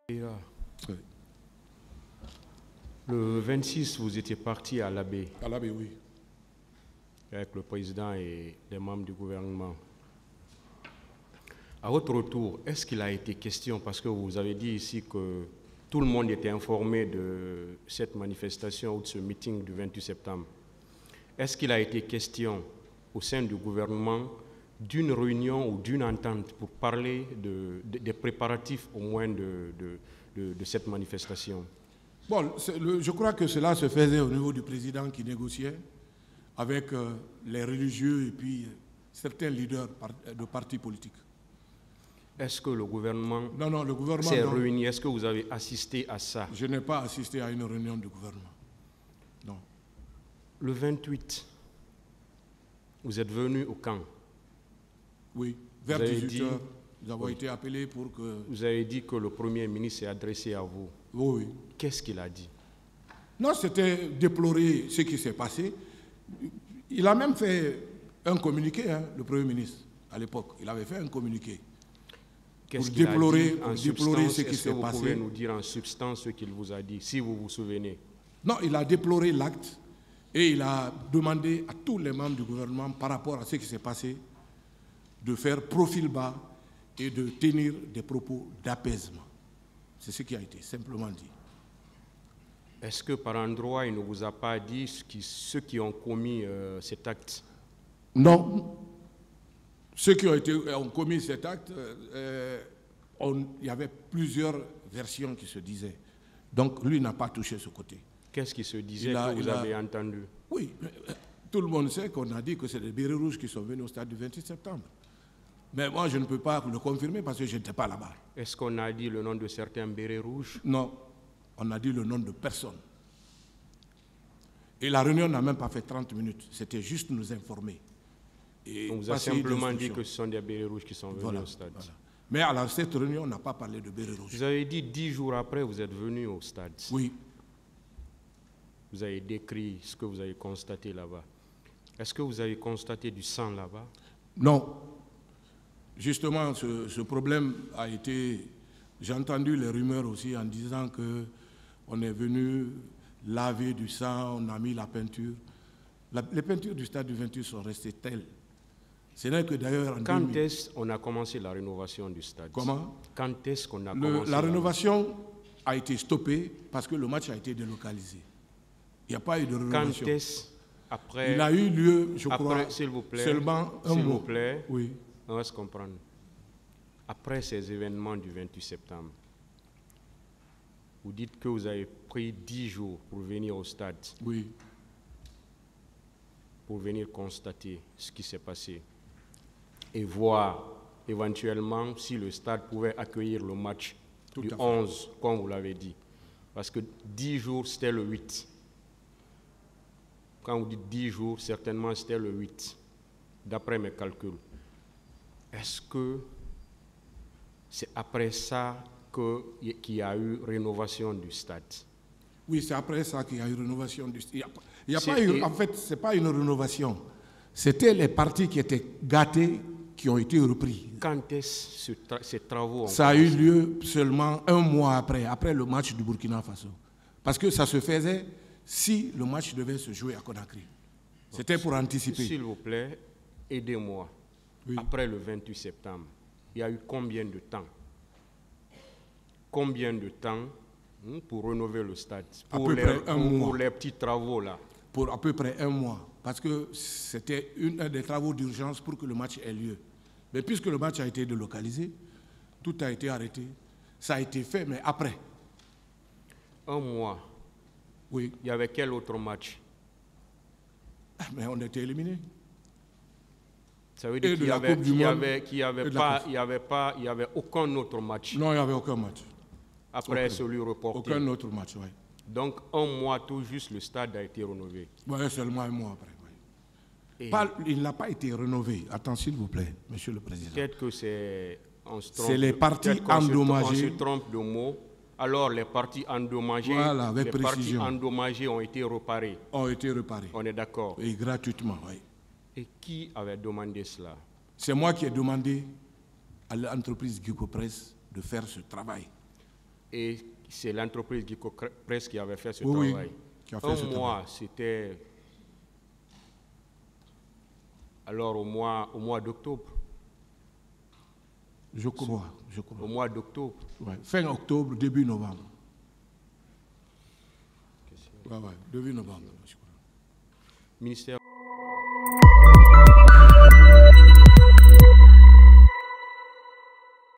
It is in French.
Oui. Le 26, vous étiez parti à l'Abbé. À l'Abbé, oui. Avec le président et les membres du gouvernement. À votre retour, est-ce qu'il a été question, parce que vous avez dit ici que tout le monde était informé de cette manifestation ou de ce meeting du 28 septembre, est-ce qu'il a été question au sein du gouvernement d'une réunion ou d'une entente pour parler des préparatifs au moins de cette manifestation? Bon, je crois que cela se faisait au niveau du président qui négociait avec les religieux et puis certains leaders de partis politiques. Est-ce que le gouvernement, le gouvernement s'est réuni? Est-ce que vous avez assisté à ça? Je n'ai pas assisté à une réunion du gouvernement. Non. Le 28, vous êtes venu au camp. Oui, vers 18 h, nous avons été appelés pour que... Vous avez dit que le Premier ministre s'est adressé à vous. Oui, oui. Qu'est-ce qu'il a dit? Non, c'était déplorer ce qui s'est passé. Il a même fait un communiqué, le Premier ministre, à l'époque. Il avait fait un communiqué. Qu'est-ce pour qu'il déplorer, a dit déplorer ce qui s'est vous passé. Pouvez nous dire en substance ce qu'il vous a dit, si vous vous souvenez? Non, il a déploré l'acte et il a demandé à tous les membres du gouvernement, par rapport à ce qui s'est passé, de faire profil bas et de tenir des propos d'apaisement. C'est ce qui a été simplement dit. Est-ce que par endroit, il ne vous a pas dit ceux qui ont commis cet acte? Non. Ceux qui ont commis cet acte, il y avait plusieurs versions qui se disaient. Donc lui n'a pas touché ce côté. Qu'est-ce qui se disait que vous avez entendu? Oui, tout le monde sait qu'on a dit que c'est les bérets rouges qui sont venus au stade du 28 septembre. Mais moi, je ne peux pas le confirmer parce que je n'étais pas là-bas. Est-ce qu'on a dit le nom de certains bérets rouges? Non, on a dit le nom de personne. Et la réunion n'a même pas fait 30 minutes. C'était juste nous informer. Et on vous a simplement dit que ce sont des bérets rouges qui sont venus au stade. Voilà. Mais à cette réunion, on n'a pas parlé de bérets rouges. Vous avez dit 10 jours après, vous êtes venu au stade. Oui. Vous avez décrit ce que vous avez constaté là-bas. Est-ce que vous avez constaté du sang là-bas? Non. Justement, ce problème a été... J'ai entendu les rumeurs aussi en disant qu'on est venu laver du sang, on a mis la peinture. Les peintures du stade du 28 sont restées telles. Ce n'est que d'ailleurs... Quand est-ce qu'on a commencé la rénovation du stade? Comment? Quand est-ce qu'on a commencé la rénovation a été stoppée parce que le match a été délocalisé. Il n'y a pas eu de rénovation. Quand est-ce après... Il a eu lieu, je crois, s'il vous plaît, seulement un mois. S'il vous plaît, oui. On va se comprendre. Après ces événements du 28 septembre, vous dites que vous avez pris 10 jours pour venir au stade. Oui. Pour venir constater ce qui s'est passé et voir éventuellement si le stade pouvait accueillir le match du 11, comme vous l'avez dit. Parce que 10 jours, c'était le 8. Quand vous dites 10 jours, certainement c'était le 8, d'après mes calculs. Est-ce que c'est après ça qu'il y a eu rénovation du stade? Oui, c'est après ça qu'il y a eu rénovation du stade. Il y a pas eu, en fait, ce n'est pas une rénovation. C'était les parties qui étaient gâtées qui ont été repris. Quand est-ce que ces travaux ont Ça a eu lieu seulement un mois après le match du Burkina Faso. Parce que ça se faisait si le match devait se jouer à Conakry. C'était pour anticiper. S'il vous plaît, aidez-moi. Oui. Après le 28 septembre, il y a eu combien de temps? Combien de temps pour rénover le stade? Pour les petits travaux là? Pour à peu près un mois. Parce que c'était un des travaux d'urgence pour que le match ait lieu. Mais puisque le match a été délocalisé, tout a été arrêté. Ça a été fait, mais après. Un mois. Oui. Il y avait quel autre match? Mais on était éliminés. Ça veut dire qu'il n'y avait aucun autre match. Non, il n'y avait aucun match. Après celui reporté. Aucun autre match, oui. Donc, un mois tout juste, le stade a été rénové. Oui, seulement un mois après. Oui. Il n'a pas été rénové. Attends, s'il vous plaît, Monsieur le Président. Peut-être que c'est... C'est les parties endommagées. On se trompe de mots. Alors, les parties endommagées, voilà, avec précision. Parties endommagées ont été réparées. Ont été réparées. On est d'accord. Et gratuitement, oui. Et qui avait demandé cela? C'est moi qui ai demandé à l'entreprise Guico Press de faire ce travail. Et c'est l'entreprise Gico Press qui avait fait ce Oui, travail. qui a fait ce mois, c'était... Alors au mois d'octobre. Je crois. Au mois d'octobre. Ouais. Fin octobre, début novembre. Ouais, début novembre, je crois. Ministère.